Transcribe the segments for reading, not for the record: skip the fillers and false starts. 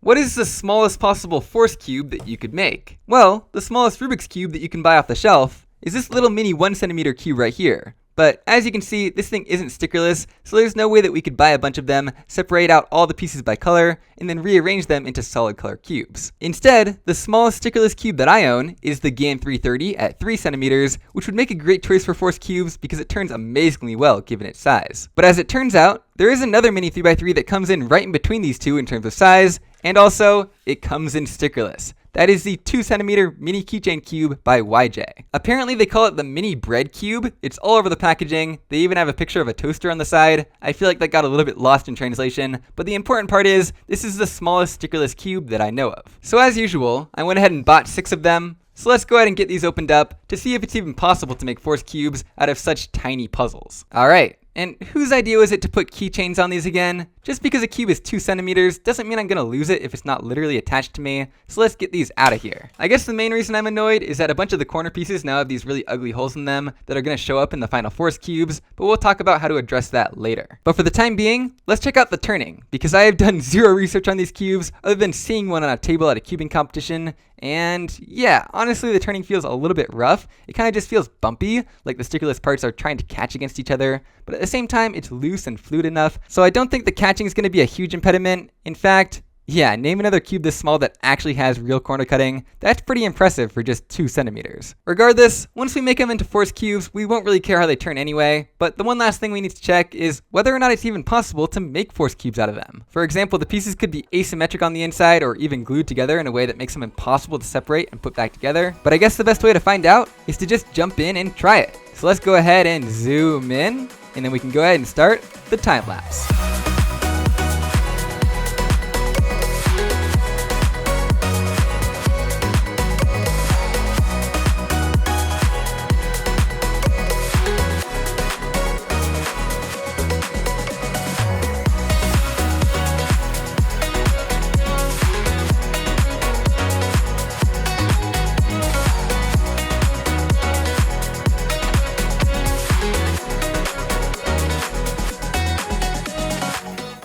What is the smallest possible force cube that you could make? Well, the smallest Rubik's Cube that you can buy off the shelf is this little mini 1 centimeter cube right here. But as you can see, this thing isn't stickerless, so there's no way that we could buy a bunch of them, separate out all the pieces by color, and then rearrange them into solid color cubes. Instead, the smallest stickerless cube that I own is the GAN 330 at 3 centimeters, which would make a great choice for force cubes because it turns amazingly well given its size. But as it turns out, there is another mini 3x3 that comes in right in between these two in terms of size, and also, it comes in stickerless. That is the 2 centimeter mini keychain cube by YJ. Apparently they call it the mini bread cube. It's all over the packaging. They even have a picture of a toaster on the side. I feel like that got a little bit lost in translation, but the important part is this is the smallest stickerless cube that I know of. So as usual, I went ahead and bought 6 of them. So let's go ahead and get these opened up to see if it's even possible to make force cubes out of such tiny puzzles. Alright. And whose idea was it to put keychains on these again? Just because a cube is 2 centimeters doesn't mean I'm gonna lose it if it's not literally attached to me, so let's get these out of here. I guess the main reason I'm annoyed is that a bunch of the corner pieces now have these really ugly holes in them that are gonna show up in the final force cubes, but we'll talk about how to address that later. But for the time being, let's check out the turning, because I have done zero research on these cubes other than seeing one on a table at a cubing competition, and yeah, honestly the turning feels a little bit rough. It kind of just feels bumpy, like the stickerless parts are trying to catch against each other, but at the same time it's loose and fluid enough, so I don't think the catching is going to be a huge impediment. In fact, yeah, name another cube this small that actually has real corner cutting. That's pretty impressive for just 2 centimeters. Regardless, once we make them into force cubes, we won't really care how they turn anyway, but the one last thing we need to check is whether or not it's even possible to make force cubes out of them. For example, the pieces could be asymmetric on the inside or even glued together in a way that makes them impossible to separate and put back together. But I guess the best way to find out is to just jump in and try it. So let's go ahead and zoom in, and then we can go ahead and start the time lapse.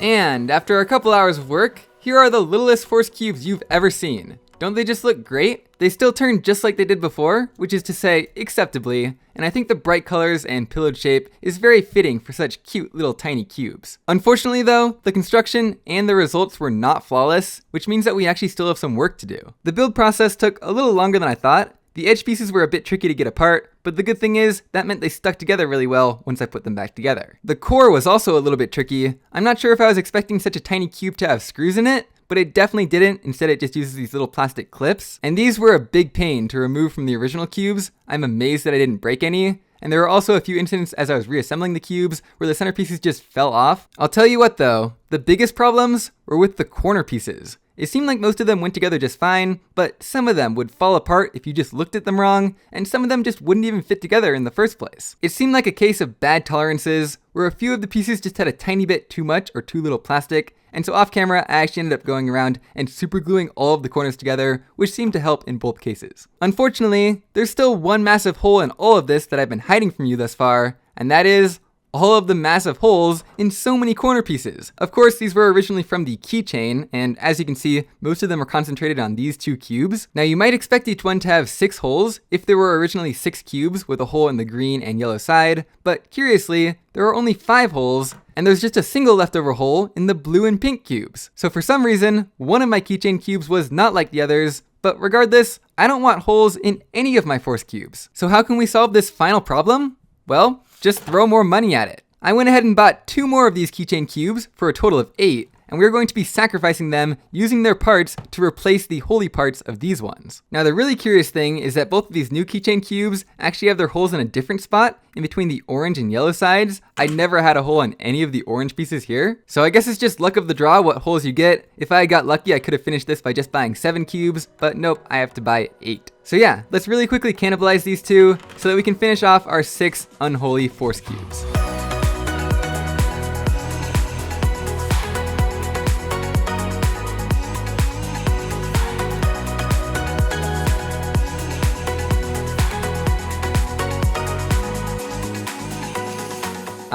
And after a couple hours of work, here are the littlest force cubes you've ever seen. Don't they just look great? They still turn just like they did before, which is to say, acceptably, and I think the bright colors and pillowed shape is very fitting for such cute little tiny cubes. Unfortunately though, the construction and the results were not flawless, which means that we actually still have some work to do. The build process took a little longer than I thought. The edge pieces were a bit tricky to get apart, but the good thing is that meant they stuck together really well once I put them back together. The core was also a little bit tricky. I'm not sure if I was expecting such a tiny cube to have screws in it, but it definitely didn't. Instead, it just uses these little plastic clips, and these were a big pain to remove from the original cubes. I'm amazed that I didn't break any. And there were also a few incidents as I was reassembling the cubes where the centerpieces just fell off. I'll tell you what though, the biggest problems were with the corner pieces. It seemed like most of them went together just fine, but some of them would fall apart if you just looked at them wrong, and some of them just wouldn't even fit together in the first place. It seemed like a case of bad tolerances, where a few of the pieces just had a tiny bit too much or too little plastic, and so off camera I actually ended up going around and super gluing all of the corners together, which seemed to help in both cases. Unfortunately, there's still one massive hole in all of this that I've been hiding from you thus far, and that is all of the massive holes in so many corner pieces. Of course, these were originally from the keychain, and as you can see, most of them are concentrated on these 2 cubes. Now you might expect each one to have 6 holes if there were originally 6 cubes with a hole in the green and yellow side, but curiously, there are only 5 holes, and there's just a single leftover hole in the blue and pink cubes. So for some reason, one of my keychain cubes was not like the others, but regardless, I don't want holes in any of my force cubes. So how can we solve this final problem? Well, just throw more money at it. I went ahead and bought 2 more of these keychain cubes for a total of 8, and we're going to be sacrificing them using their parts to replace the holy parts of these ones. Now the really curious thing is that both of these new keychain cubes actually have their holes in a different spot in between the orange and yellow sides. I never had a hole in any of the orange pieces here, so I guess it's just luck of the draw what holes you get. If I got lucky, I could have finished this by just buying 7 cubes, but nope, I have to buy 8. So yeah, let's really quickly cannibalize these 2 so that we can finish off our 6 unholy force cubes.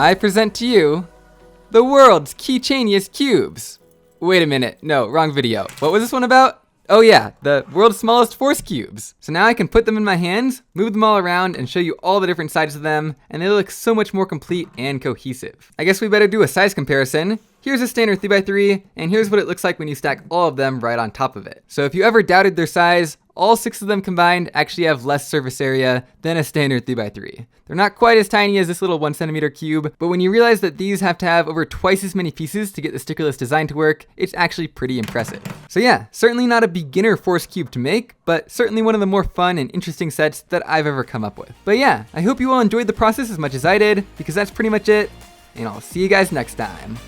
I present to you the world's keychainiest cubes. Wait a minute, no, wrong video. What was this one about? Oh yeah, the world's smallest force cubes. So now I can put them in my hands, move them all around, and show you all the different sides of them, and they look so much more complete and cohesive. I guess we better do a size comparison. Here's a standard 3x3, and here's what it looks like when you stack all of them right on top of it. So if you ever doubted their size, all 6 of them combined actually have less surface area than a standard 3x3. They're not quite as tiny as this little 1 centimeter cube, but when you realize that these have to have over twice as many pieces to get the stickerless design to work, it's actually pretty impressive. So yeah, certainly not a beginner force cube to make, but certainly one of the more fun and interesting sets that I've ever come up with. But yeah, I hope you all enjoyed the process as much as I did, because that's pretty much it, and I'll see you guys next time.